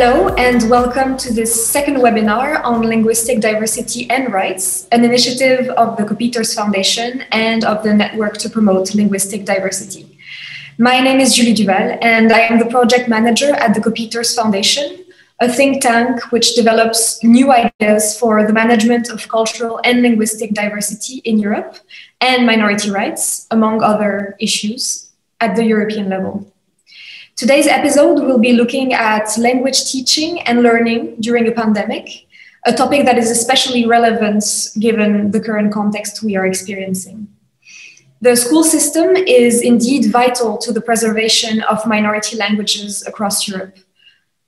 Hello and welcome to this second webinar on linguistic diversity and rights, an initiative of the Coppieters Foundation and of the Network to Promote Linguistic Diversity. My name is Julie Duval and I am the project manager at the Coppieters Foundation, a think tank which develops new ideas for the management of cultural and linguistic diversity in Europe and minority rights, among other issues, at the European level. Today's episode will be looking at language teaching and learning during a pandemic, a topic that is especially relevant given the current context we are experiencing. The school system is indeed vital to the preservation of minority languages across Europe.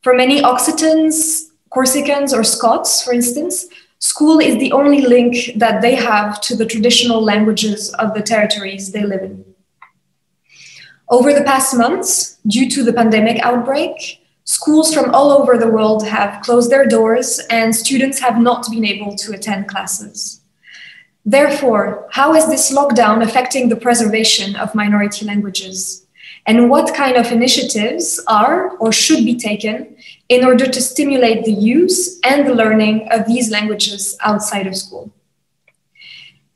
For many Occitans, Corsicans, or Scots, for instance, school is the only link that they have to the traditional languages of the territories they live in. Over the past months, due to the pandemic outbreak, schools from all over the world have closed their doors and students have not been able to attend classes. Therefore, how is this lockdown affecting the preservation of minority languages? And what kind of initiatives are or should be taken in order to stimulate the use and the learning of these languages outside of school?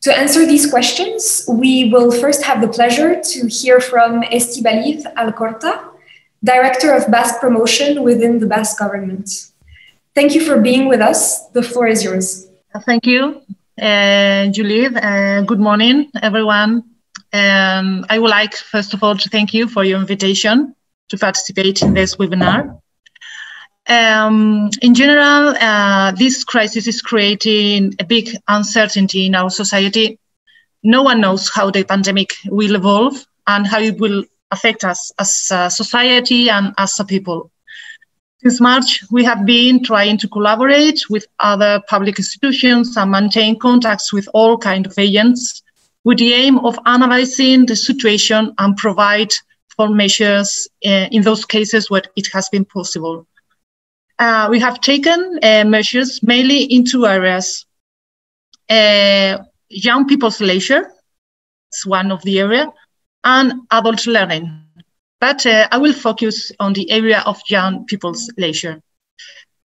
To answer these questions, we will first have the pleasure to hear from Estibaliz Alkorta, Director of Basque Promotion within the Basque government. Thank you for being with us. The floor is yours. Thank you, Julie. Good morning, everyone. I would like, first of all, to thank you for your invitation to participate in this webinar. In general, this crisis is creating a big uncertainty in our society. No one knows how the pandemic will evolve and how it will affect us as a society and as a people. Since March, we have been trying to collaborate with other public institutions and maintain contacts with all kinds of agents with the aim of analyzing the situation and provide for measures in those cases where it has been possible. We have taken measures mainly in two areas. Young people's leisure is one of the areas, and adult learning. But I will focus on the area of young people's leisure.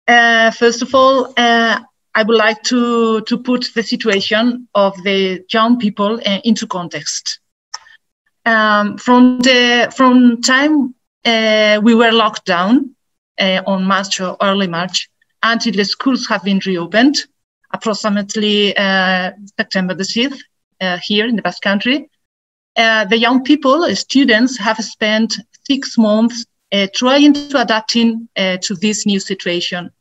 First of all, I would like to put the situation of the young people into context. From time we were locked down, on March or early March, until the schools have been reopened, approximately September the 6th, here in the Basque Country. The young people, students, have spent 6 months trying to adapting to this new situation.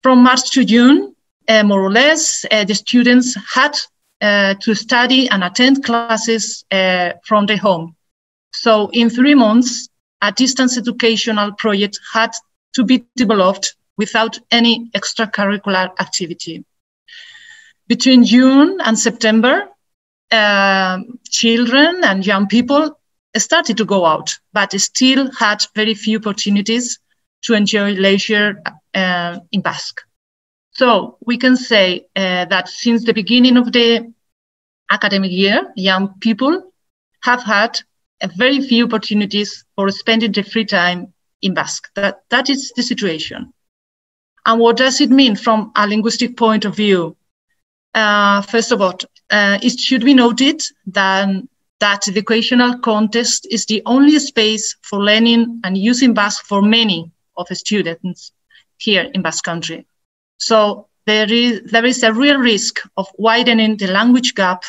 From March to June, more or less, the students had to study and attend classes from their home. So in 3 months, a distance educational project had to be developed without any extracurricular activity. Between June and September, children and young people started to go out, but still had very few opportunities to enjoy leisure in Basque. So we can say that since the beginning of the academic year, young people have had very few opportunities for spending the free time in Basque. That is the situation. And what does it mean from a linguistic point of view? First of all, it should be noted that the educational context is the only space for learning and using Basque for many of the students here in Basque Country. So there is a real risk of widening the language gap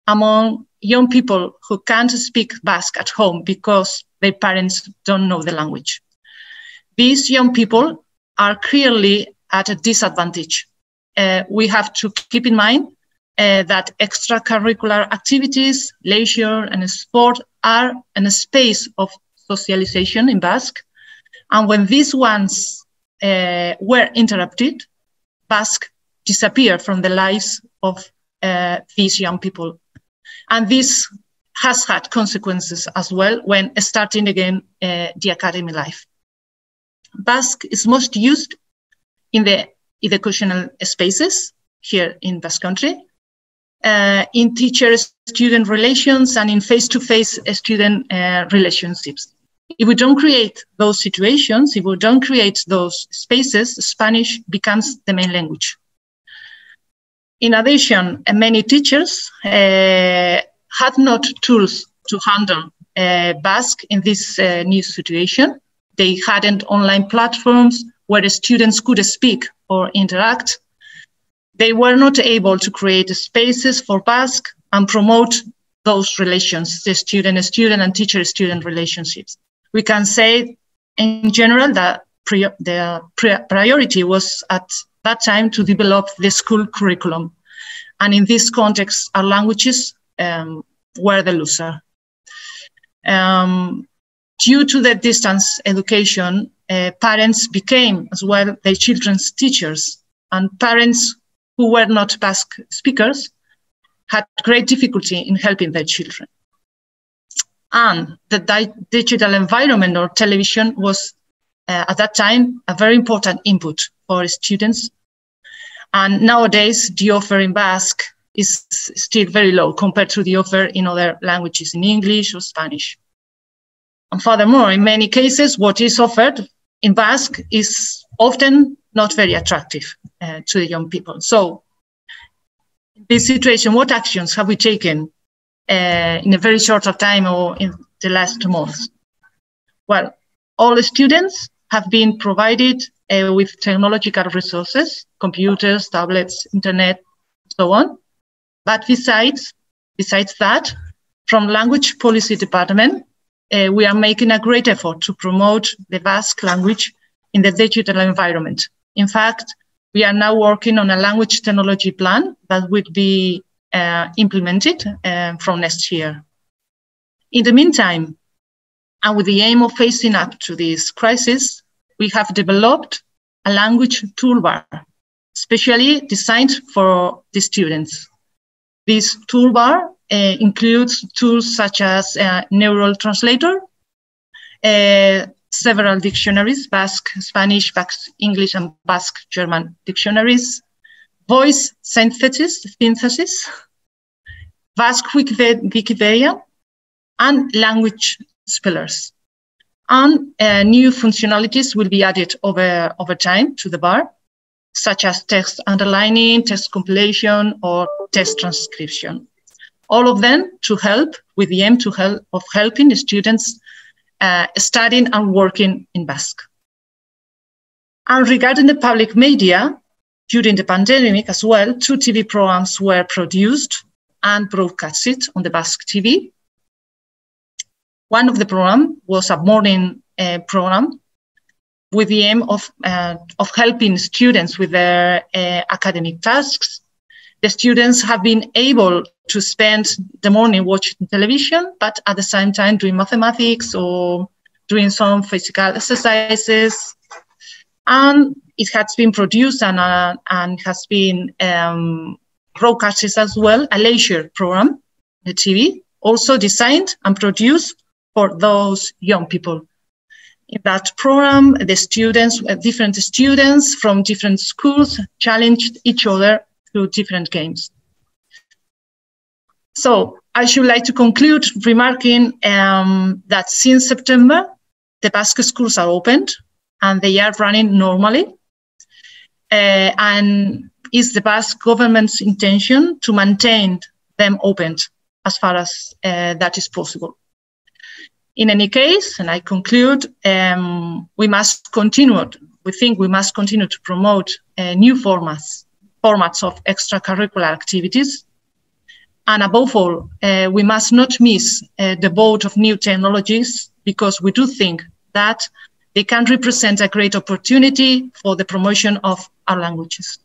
among young people who can't speak Basque at home because their parents don't know the language. These young people are clearly at a disadvantage. We have to keep in mind that extracurricular activities, leisure, and sport are in a space of socialization in Basque. And when these ones were interrupted, Basque disappeared from the lives of these young people. And this has had consequences as well when starting again the academic life. Basque is most used in the educational spaces here in Basque Country, in teacher-student relations and in face-to-face student relationships. If we don't create those situations, if we don't create those spaces, Spanish becomes the main language. In addition, many teachers had not tools to handle Basque in this new situation. They hadn't online platforms where the students could speak or interact. They were not able to create spaces for Basque and promote those relations, the student-student and teacher-student relationships. We can say in general that the priority was at that time to develop the school curriculum. And in this context, our languages were the loser. Due to the distance education, parents became as well their children's teachers, and parents who were not Basque speakers had great difficulty in helping their children. And the digital environment or television was at that time a very important input for students. And nowadays the offer in Basque is still very low compared to the offer in other languages, in English or Spanish. And furthermore, in many cases, what is offered in Basque is often not very attractive to the young people. So in this situation, what actions have we taken in a very short of time or in the last months? Well, all the students have been provided with technological resources, computers, tablets, internet, so on. But besides that, from Language Policy Department, we are making a great effort to promote the Basque language in the digital environment. In fact, we are now working on a language technology plan that will be implemented from next year. In the meantime, and with the aim of facing up to this crisis, we have developed a language toolbar, specially designed for the students. This toolbar includes tools such as neural translator, several dictionaries, Basque Spanish, Basque English, and Basque German dictionaries, voice synthesis, Basque Wikipedia, and language spellers. And new functionalities will be added over time to the bar, such as text underlining, text compilation, or text transcription. All of them to help, with the aim of helping the students studying and working in Basque. And regarding the public media, during the pandemic as well, 2 TV programs were produced and broadcasted on the Basque TV. One of the programs was a morning program with the aim of helping students with their academic tasks. The students have been able to spend the morning watching television, but at the same time doing mathematics or doing some physical exercises. And it has been produced and has been broadcasted as well, a leisure program, the TV, also designed and produced for those young people. In that program, the students, different students from different schools challenged each other through different games. So I should like to conclude remarking that since September, the Basque schools are opened and they are running normally. And it's the Basque government's intention to maintain them open as far as that is possible. In any case, and I conclude, we must continue. We think we must continue to promote new formats of extracurricular activities. And above all, we must not miss the boat of new technologies, because we do think that they can represent a great opportunity for the promotion of our languages.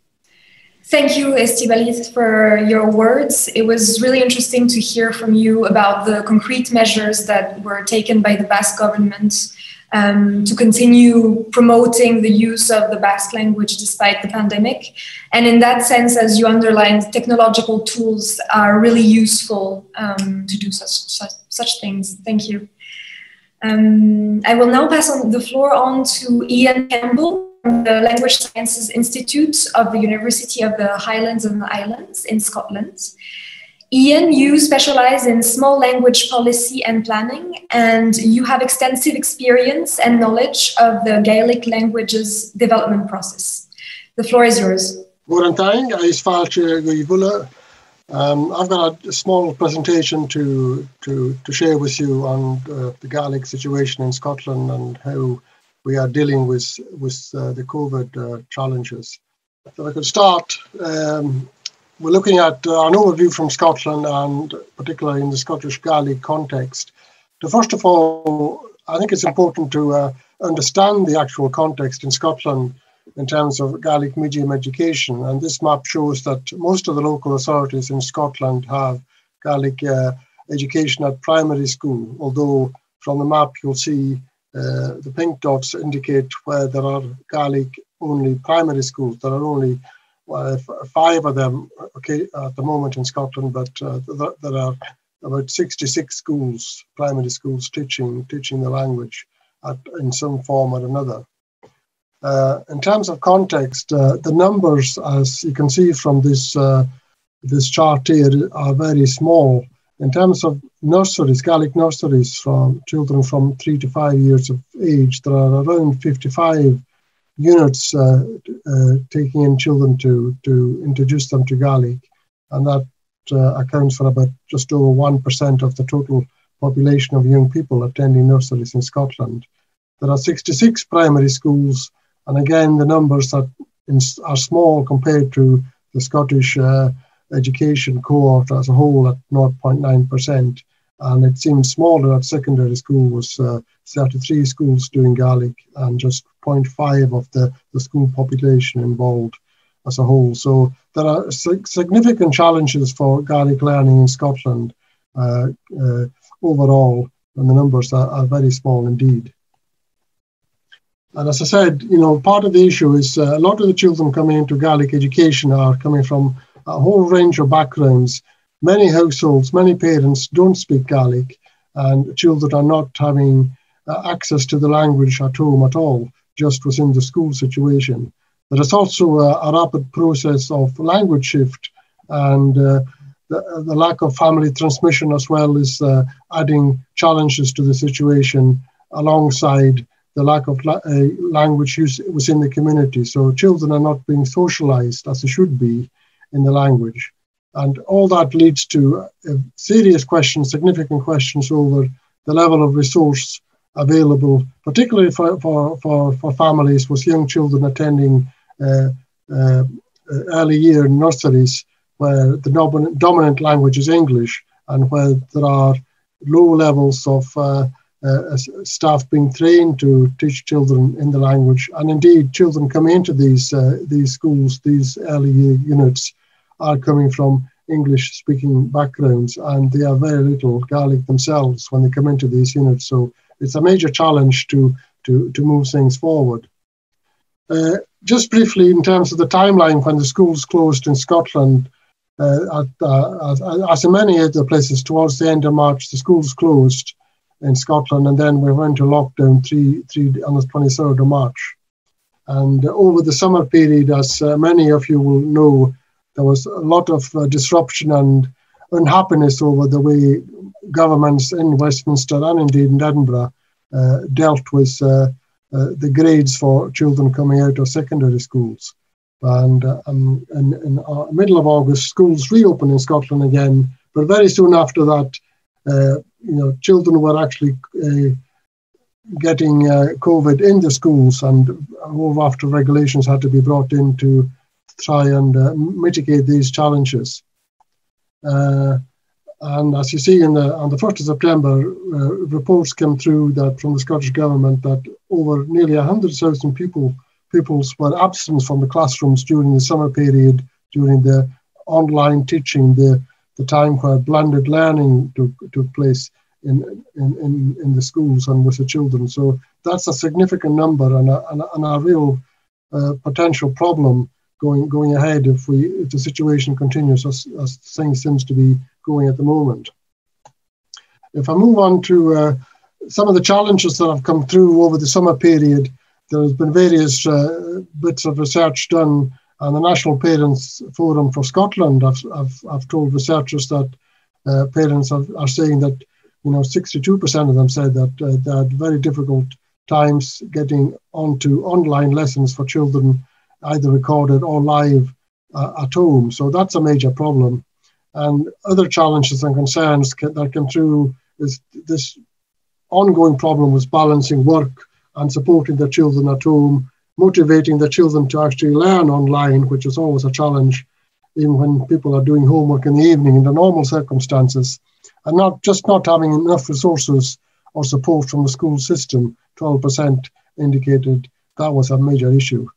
Thank you, Estibaliz, for your words. It was really interesting to hear from you about the concrete measures that were taken by the Basque government to continue promoting the use of the Basque language despite the pandemic. And in that sense, as you underlined, technological tools are really useful to do such things. Thank you. I will now pass on the floor on to Iain Caimbeul from the Language Sciences Institute of the University of the Highlands and Islands in Scotland. Iain, you specialize in small language policy and planning, and you have extensive experience and knowledge of the Gaelic language's development process. The floor is yours. I've got a small presentation to share with you on the Gaelic situation in Scotland and how we are dealing with the COVID challenges. So I could start. We're looking at an overview from Scotland and particularly in the Scottish Gaelic context. So first of all, I think it's important to understand the actual context in Scotland in terms of Gaelic medium education. And this map shows that most of the local authorities in Scotland have Gaelic education at primary school, although from the map you'll see the pink dots indicate where there are Gaelic only primary schools. There are only 5 of them at the moment in Scotland, but there are about 66 schools, primary schools, teaching the language in some form or another. In terms of context, the numbers, as you can see from this chart here, are very small. In terms of nurseries, Gaelic nurseries from children from 3 to 5 years of age, there are around 55 units taking in children to introduce them to Gaelic, and that accounts for about just over 1% of the total population of young people attending nurseries in Scotland. There are 66 primary schools, and again the numbers are small compared to the Scottish education cohort as a whole at 0.9%, and it seems smaller at secondary school, was 33 schools doing Gaelic and just 0.5 of the school population involved as a whole. So there are significant challenges for Gaelic learning in Scotland overall, and the numbers are very small indeed. And as I said, part of the issue is a lot of the children coming into Gaelic education are coming from a whole range of backgrounds. Many households, many parents don't speak Gaelic, and children are not having access to the language at home at all, just within the school situation. There is also a rapid process of language shift, and the lack of family transmission as well is adding challenges to the situation alongside the lack of language use within the community. So children are not being socialized as they should be in the language. And all that leads to serious questions, significant questions over the level of resource available, particularly for families with young children attending early year nurseries where the dominant language is English and where there are low levels of staff being trained to teach children in the language. And indeed, children come into these schools, these early year units, are coming from English-speaking backgrounds, and they are very little Gaelic themselves when they come into these units. So it's a major challenge to move things forward. Just briefly, in terms of the timeline when the schools closed in Scotland, as in many other places, towards the end of March, the schools closed in Scotland, and then we went to lockdown on the 23rd of March. And over the summer period, as many of you will know, there was a lot of disruption and unhappiness over the way governments in Westminster and indeed in Edinburgh dealt with the grades for children coming out of secondary schools. And in the middle of August, schools reopened in Scotland again, but very soon after that, children were actually getting COVID in the schools, and after regulations had to be brought in to try and mitigate these challenges. And as you see on the 1st of September, reports came through that from the Scottish Government that over nearly 100,000 pupils were absent from the classrooms during the summer period, during the online teaching, the time where blended learning took place in the schools and with the children. So that's a significant number and a real potential problem going ahead if the situation continues as things seems to be going at the moment. If I move on to some of the challenges that have come through over the summer period, there has been various bits of research done And the National Parents Forum for Scotland have told researchers that parents are saying that 62% of them said that they had very difficult times getting onto online lessons for children, either recorded or live at home. So that's a major problem. And other challenges and concerns that came through is this ongoing problem was balancing work and supporting the children at home, motivating the children to actually learn online, which is always a challenge, even when people are doing homework in the evening in the normal circumstances, and not having enough resources or support from the school system. 12% indicated that was a major issue.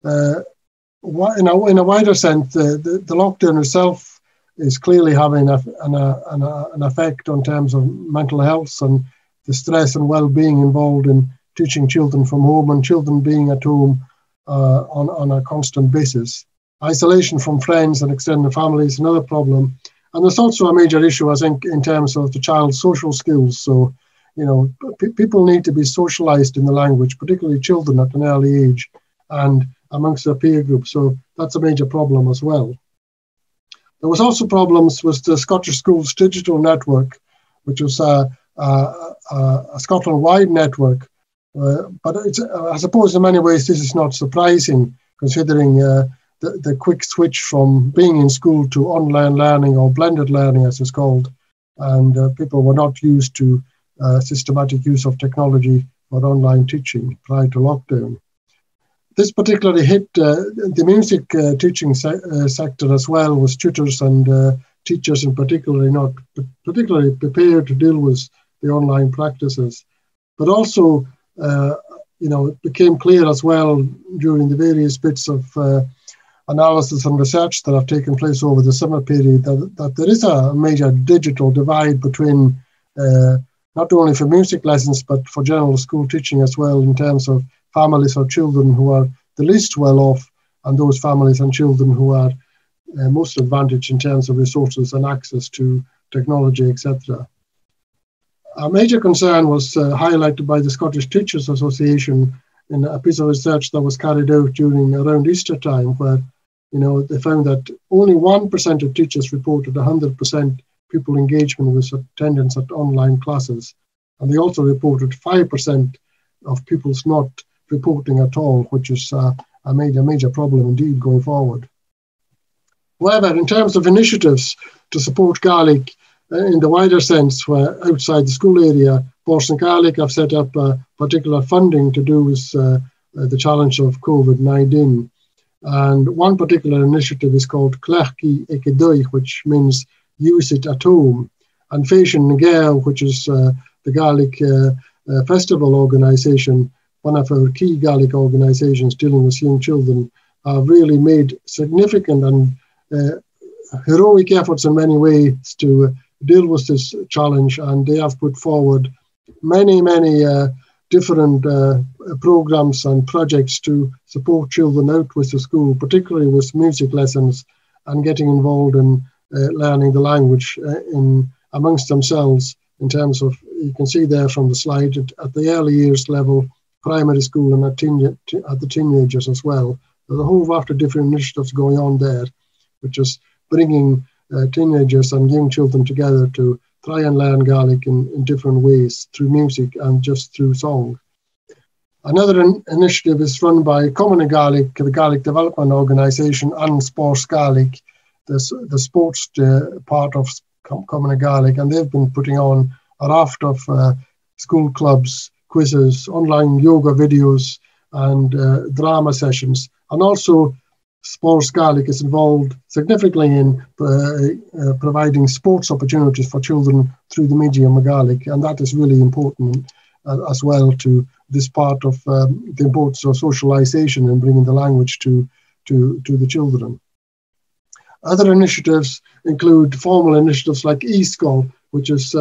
In a wider sense, the lockdown itself is clearly having an effect on terms of mental health and the stress and well-being involved in teaching children from home and children being at home on a constant basis. Isolation from friends and extended family is another problem. And there's also a major issue, I think, in terms of the child's social skills. So, people need to be socialized in the language, particularly children at an early age and amongst their peer group. So that's a major problem as well. There was also problems with the Scottish Schools Digital Network, which was a Scotland-wide network. But I suppose in many ways this is not surprising, considering the quick switch from being in school to online learning, or blended learning as it's called. And people were not used to systematic use of technology for online teaching prior to lockdown. This particularly hit the music teaching sector as well, with tutors and teachers in particular not particularly prepared to deal with the online practices. But also, it became clear as well during the various bits of analysis and research that have taken place over the summer period that there is a major digital divide between not only for music lessons, but for general school teaching as well, in terms of families or children who are the least well off, and those families and children who are most advantaged in terms of resources and access to technology, etc. A major concern was highlighted by the Scottish Teachers Association in a piece of research that was carried out around Easter time, where they found that only 1% of teachers reported 100% pupil engagement with attendance at online classes. And they also reported 5% of pupils not reporting at all, which is a major problem indeed going forward. However, in terms of initiatives to support Gaelic in the wider sense, where outside the school area, Boston Gaelic have set up particular funding to do with the challenge of COVID-19. And one particular initiative is called Clerci Ekedui, which means use it at home. And Fashion Nagel, which is the Gaelic festival organisation, one of our key Gaelic organisations dealing with young children, have really made significant and heroic efforts in many ways to deal with this challenge. And they have put forward many different programs and projects to support children out with the school, particularly with music lessons and getting involved in learning the language in amongst themselves, in terms of, you can see there from the slide, at the early years level, primary school, and at the teenagers as well. There's a whole raft of different initiatives going on there, which is bringing teenagers and young children together to try and learn Gaelic in different ways, through music and just through song. Another initiative is run by Cumann Gaelic, the Gaelic Development Organisation, and Sports Gaelic, the sports part of Cumann Gaelic, and they've been putting on a raft of school clubs, quizzes, online yoga videos, and drama sessions. And also Sports Gaelic is involved significantly in providing sports opportunities for children through the medium of Gaelic, and that is really important as well to this part of the importance of socialisation and bringing the language to the children. Other initiatives include formal initiatives like eSchool, which is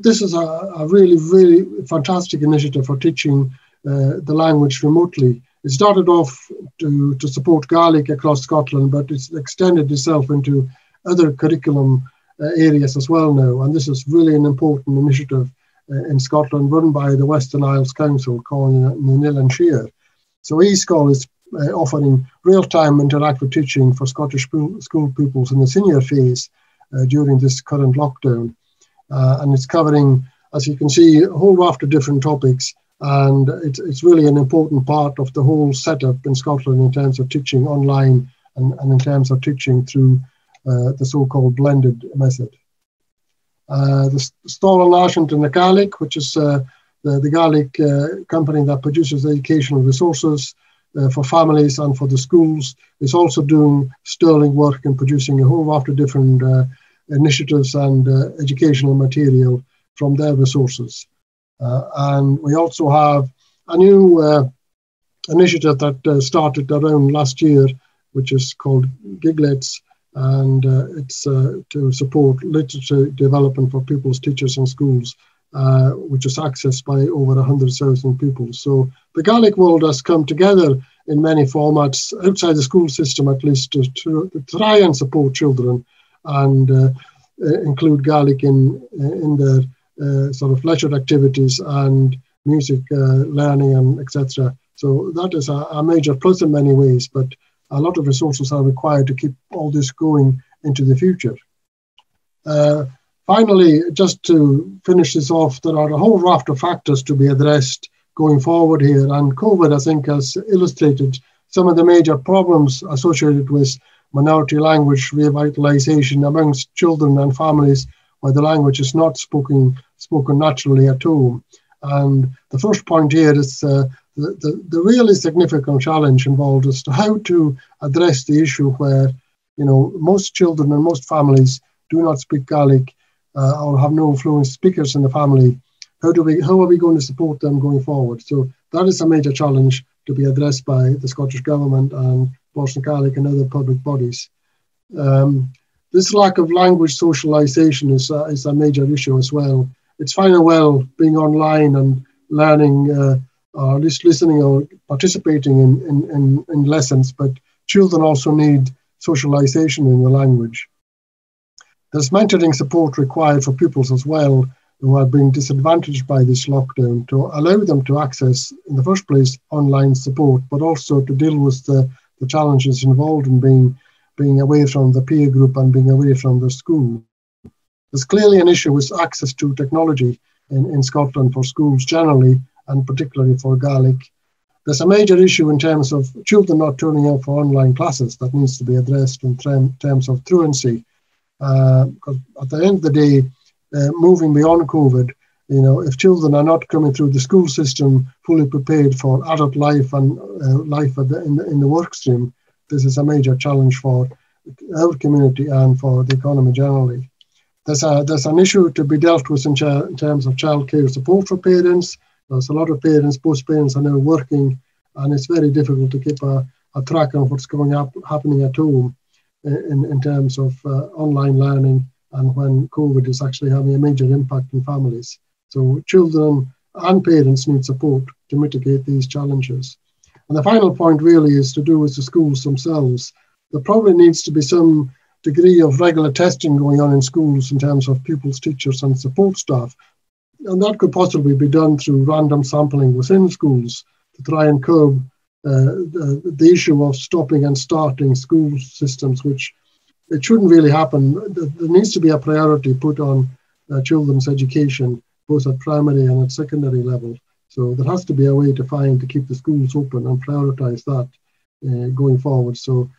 this is a really fantastic initiative for teaching the language remotely. It started off to support Gaelic across Scotland, but it's extended itself into other curriculum areas as well now. And this is really an important initiative in Scotland, run by the Western Isles Council, calling it Nil and Shear. So eSchool offering real-time interactive teaching for Scottish school pupils in the senior phase during this current lockdown. And it's covering, as you can see, a whole raft of different topics. And it's really an important part of the whole setup in Scotland in terms of teaching online and in terms of teaching through the so-called blended method. The Stáil Náisiúnta na Gaelic, which is the Gaelic company that produces educational resources for families and for the schools, is also doing sterling work in producing a whole raft of different initiatives and educational material from their resources. And we also have a new initiative that started around last year, which is called Giglets, and it's to support literature development for pupils, teachers and schools, which is accessed by over 100,000 pupils. So the Gaelic world has come together in many formats, outside the school system at least, to try and support children and include Gaelic in their sort of leisure activities and music learning and etc. So that is a major plus in many ways, but a lot of resources are required to keep all this going into the future. Finally, just to finish this off, there are a whole raft of factors to be addressed going forward here, and COVID, I think, has illustrated some of the major problems associated with minority language revitalization amongst children and families where the language is not spoken naturally at home. And the first point here is the really significant challenge involved as to how to address the issue where, you know, most children and most families do not speak Gaelic or have no fluent speakers in the family. How are we going to support them going forward? So that is a major challenge to be addressed by the Scottish Government and Boston Gaelic and other public bodies. This lack of language socialization is a major issue as well. It's fine and well being online and learning or at least listening or participating in lessons, but children also need socialization in the language. There's mentoring support required for pupils as well who are being disadvantaged by this lockdown to allow them to access, in the first place, online support, but also to deal with the challenges involved in being away from the peer group and being away from the school. There's clearly an issue with access to technology in Scotland for schools generally, and particularly for Gaelic. There's a major issue in terms of children not turning up for online classes that needs to be addressed in terms of truancy. Because at the end of the day, moving beyond COVID, you know, if children are not coming through the school system fully prepared for adult life and life in the work stream, this is a major challenge for our community and for the economy generally. There's an issue to be dealt with in terms of childcare support for parents. There's a lot of parents, both parents are now working, and it's very difficult to keep a track on what's happening at home in terms of online learning, and when COVID is actually having a major impact on families. So children and parents need support to mitigate these challenges. And the final point really is to do with the schools themselves. There probably needs to be some degree of regular testing going on in schools in terms of pupils, teachers and support staff. And that could possibly be done through random sampling within schools to try and curb the issue of stopping and starting school systems, which it shouldn't really happen. There needs to be a priority put on children's education, both at primary and at secondary level. So there has to be a way to keep the schools open and prioritize that going forward. So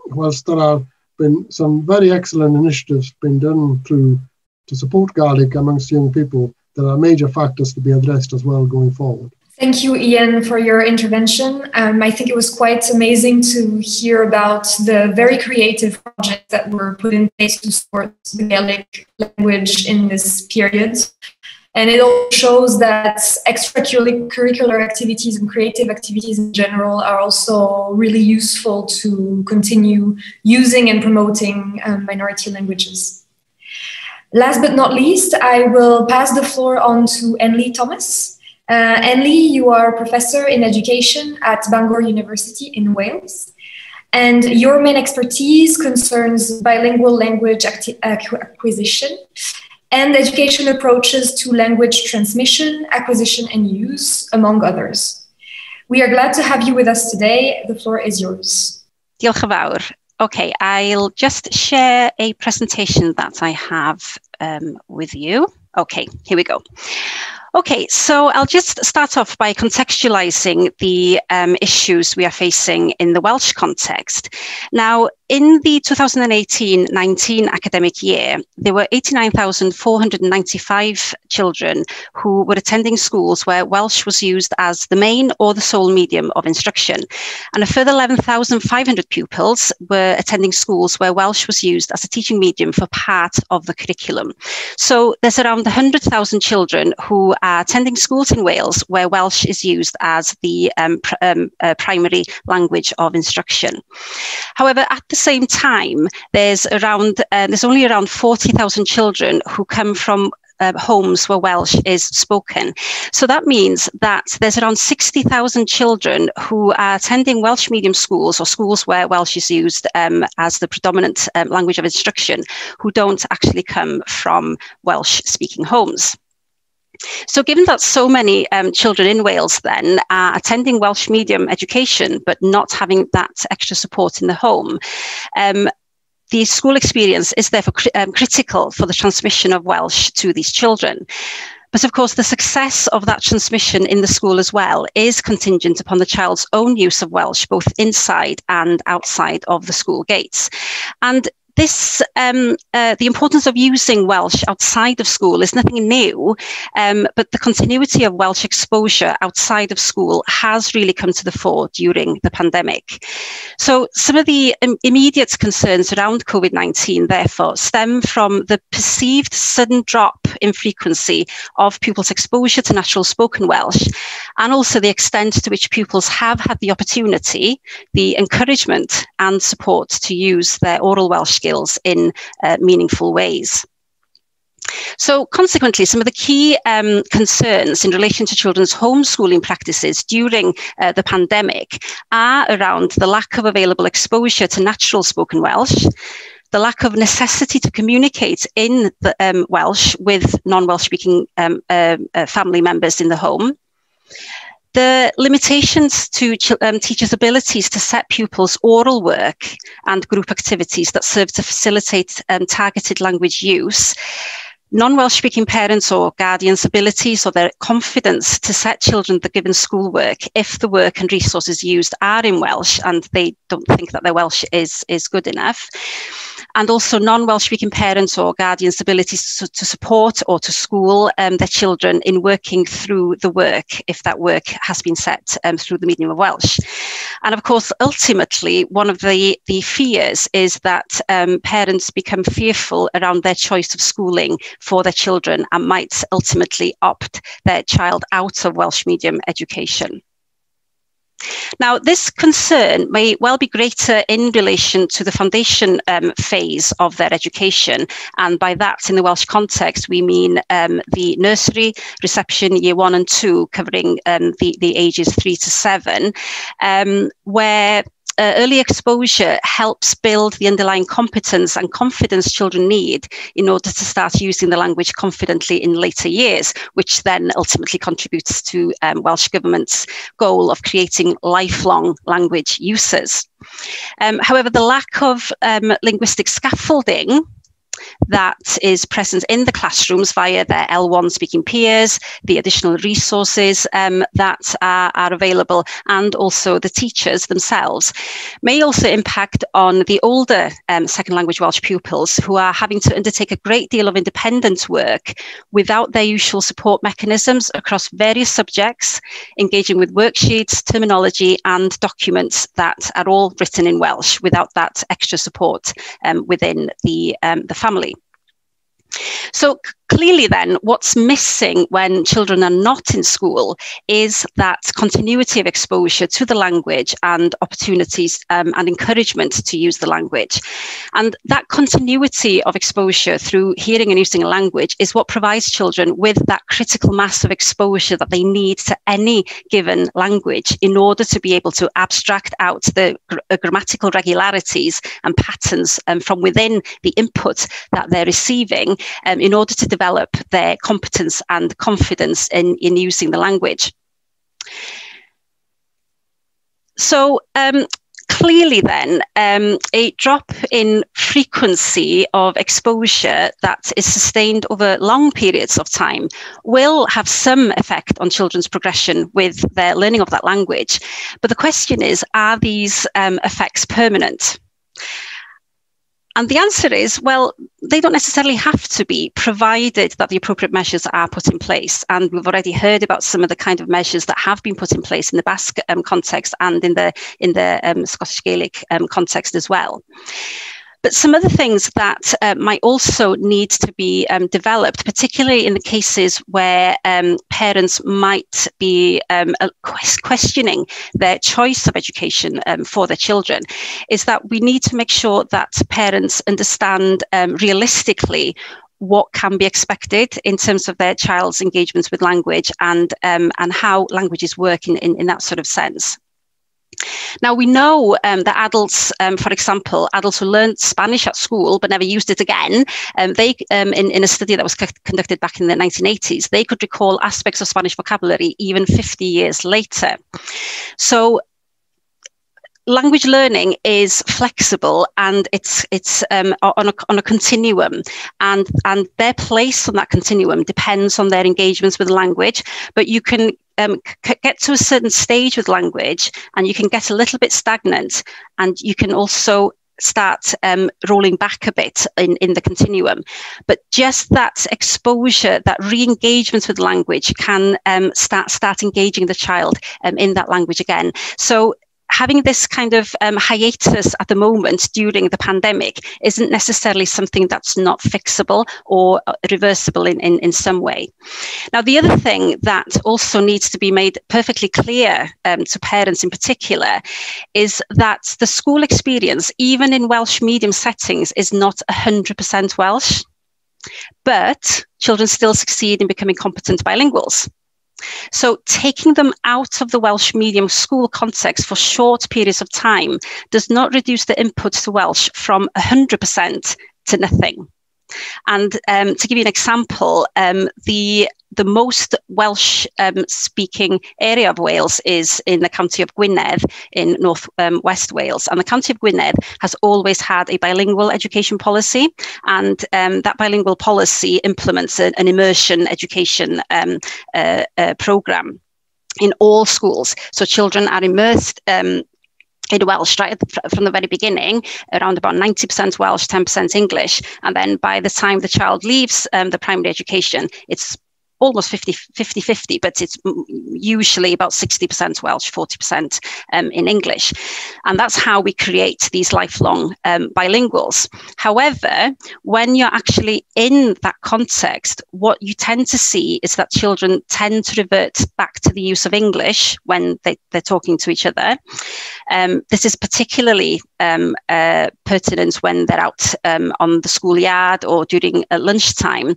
whilst there have been some very excellent initiatives being done to support Gaelic amongst young people, there are major factors to be addressed as well going forward. Thank you, Iain, for your intervention. I think it was quite amazing to hear about the very creative projects that were put in place to support the Gaelic language in this period. And it also shows that extracurricular activities and creative activities in general are also really useful to continue using and promoting minority languages. Last but not least, I will pass the floor on to Enlli Thomas. Enlli, you are a professor in education at Bangor University in Wales, and your main expertise concerns bilingual language acquisition and education approaches to language transmission, acquisition and use, among others. We are glad to have you with us today. The floor is yours. Diolch yn fawr. Okay, I'll just share a presentation that I have with you. Okay, here we go. Okay, so I'll just start off by contextualizing the issues we are facing in the Welsh context. Now, in the 2018-19 academic year, there were 89,495 children who were attending schools where Welsh was used as the main or the sole medium of instruction. And a further 11,500 pupils were attending schools where Welsh was used as a teaching medium for part of the curriculum. So there's around 100,000 children who are attending schools in Wales where Welsh is used as the primary language of instruction. However, at the same time, there's only around 40,000 children who come from homes where Welsh is spoken. So that means that there's around 60,000 children who are attending Welsh medium schools or schools where Welsh is used as the predominant language of instruction, who don't actually come from Welsh-speaking homes. So given that so many children in Wales then are attending Welsh medium education, but not having that extra support in the home, the school experience is therefore critical for the transmission of Welsh to these children. But of course, the success of that transmission in the school as well is contingent upon the child's own use of Welsh, both inside and outside of the school gates. And this, the importance of using Welsh outside of school is nothing new, but the continuity of Welsh exposure outside of school has really come to the fore during the pandemic. So some of the immediate concerns around COVID-19, therefore, stem from the perceived sudden drop in frequency of pupils' exposure to natural spoken Welsh, and also the extent to which pupils have had the opportunity, the encouragement and support to use their oral Welsh skills in meaningful ways. So consequently, some of the key concerns in relation to children's homeschooling practices during the pandemic are around the lack of available exposure to natural spoken Welsh, the lack of necessity to communicate in the, Welsh with non-Welsh speaking family members in the home, the limitations to teachers' abilities to set pupils' oral work and group activities that serve to facilitate targeted language use, non-Welsh speaking parents or guardians' abilities or their confidence to set children the given schoolwork if the work and resources used are in Welsh and they don't think that their Welsh is good enough. And also non-Welsh speaking parents or guardians' abilities to support or to school their children in working through the work, if that work has been set through the medium of Welsh. And of course, ultimately, one of the fears is that parents become fearful around their choice of schooling for their children and might ultimately opt their child out of Welsh medium education. Now, this concern may well be greater in relation to the foundation phase of their education. And by that, in the Welsh context, we mean the nursery, reception, year 1 and 2, covering the ages 3 to 7, where early exposure helps build the underlying competence and confidence children need in order to start using the language confidently in later years, which then ultimately contributes to Welsh Government's goal of creating lifelong language users. However, the lack of linguistic scaffolding that is present in the classrooms via their L1 speaking peers, the additional resources that are available, and also the teachers themselves, may also impact on the older second language Welsh pupils who are having to undertake a great deal of independent work without their usual support mechanisms across various subjects, engaging with worksheets, terminology, and documents that are all written in Welsh without that extra support within the family. So clearly then, what's missing when children are not in school is that continuity of exposure to the language and opportunities and encouragement to use the language. And that continuity of exposure through hearing and using a language is what provides children with that critical mass of exposure that they need to any given language in order to be able to abstract out the grammatical regularities and patterns from within the input that they're receiving in order to develop their competence and confidence in using the language. So clearly then, a drop in frequency of exposure that is sustained over long periods of time will have some effect on children's progression with their learning of that language. But the question is, are these effects permanent? And the answer is, well, they don't necessarily have to be, provided that the appropriate measures are put in place. And we've already heard about some of the kind of measures that have been put in place in the Basque context and in the Scottish Gaelic context as well. But some other things that might also need to be developed, particularly in the cases where parents might be questioning their choice of education for their children, is that we need to make sure that parents understand realistically what can be expected in terms of their child's engagements with language and how languages work in that sort of sense. Now, we know that adults, for example, adults who learned Spanish at school but never used it again, they, in a study that was conducted back in the 1980s, they could recall aspects of Spanish vocabulary even 50 years later. So language learning is flexible, and it's on a continuum, and their place on that continuum depends on their engagements with language. But you can get to a certain stage with language, and you can get a little bit stagnant, and you can also start rolling back a bit in the continuum. But just that exposure, that re-engagement with language can start engaging the child in that language again. So having this kind of hiatus at the moment during the pandemic isn't necessarily something that's not fixable or reversible in some way. Now, the other thing that also needs to be made perfectly clear to parents in particular is that the school experience, even in Welsh medium settings, is not 100% Welsh, but children still succeed in becoming competent bilinguals. So taking them out of the Welsh medium school context for short periods of time does not reduce the input to Welsh from 100% to nothing. And to give you an example, the most Welsh speaking area of Wales is in the county of Gwynedd in north west Wales. And the county of Gwynedd has always had a bilingual education policy, and that bilingual policy implements an immersion education programme in all schools. So children are immersed in Welsh right from the very beginning, around about 90% Welsh, 10% English. And then by the time the child leaves the primary education, it's almost 50-50, but it's usually about 60% Welsh, 40% in English. And that's how we create these lifelong bilinguals. However, when you're actually in that context, what you tend to see is that children tend to revert back to the use of English when they're talking to each other. This is particularly pertinent when they're out on the schoolyard or during lunchtime.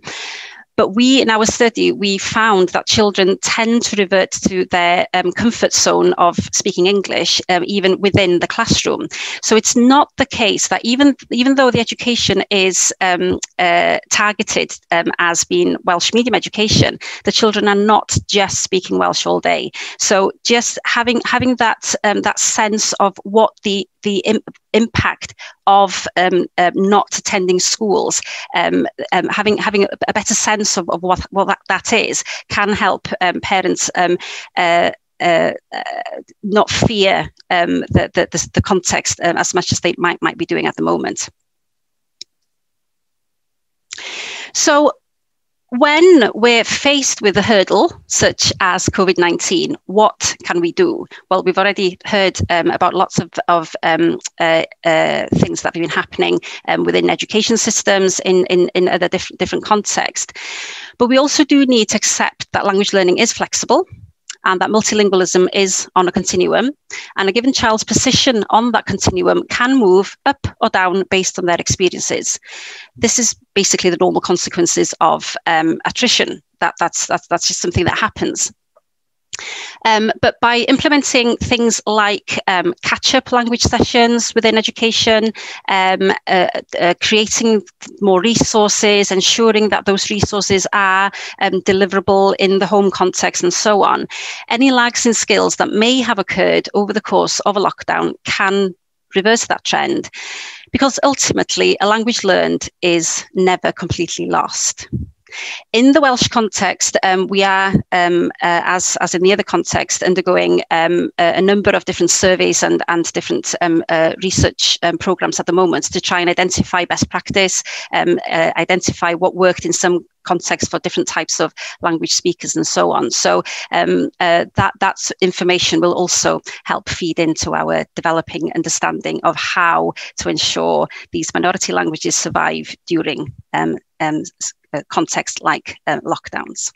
But in our study, we found that children tend to revert to their comfort zone of speaking English, even within the classroom. So it's not the case that even though the education is targeted as being Welsh medium education, the children are not just speaking Welsh all day. So just having that that sense of what the impact of not attending schools, having a better sense of what that is, can help parents not fear the context as much as they might be doing at the moment. So when we're faced with a hurdle such as COVID-19, what can we do? Well, we've already heard about lots of things that have been happening within education systems in other different contexts. But we also do need to accept that language learning is flexible, and that multilingualism is on a continuum, and a given child's position on that continuum can move up or down based on their experiences. This is basically the normal consequences of attrition. That's just something that happens. But by implementing things like catch-up language sessions within education, creating more resources, ensuring that those resources are deliverable in the home context and so on, any lags in skills that may have occurred over the course of a lockdown can reverse that trend, because ultimately a language learned is never completely lost. In the Welsh context, we are, as in the other context, undergoing a number of different surveys and different research programs at the moment to try and identify best practice, identify what worked in some contexts for different types of language speakers and so on. So that information will also help feed into our developing understanding of how to ensure these minority languages survive during context like lockdowns.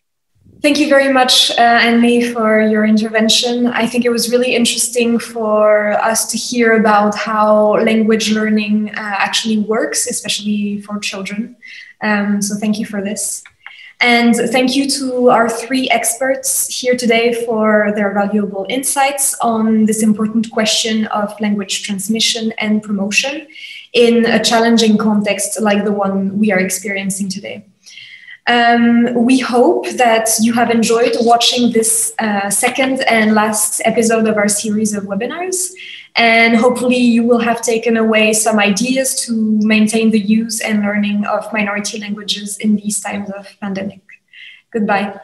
Thank you very much, Enlli, for your intervention. I think it was really interesting for us to hear about how language learning actually works, especially for children. So thank you for this. And thank you to our three experts here today for their valuable insights on this important question of language transmission and promotion in a challenging context like the one we are experiencing today. We hope that you have enjoyed watching this second and last episode of our series of webinars, and hopefully you will have taken away some ideas to maintain the use and learning of minority languages in these times of pandemic. Goodbye.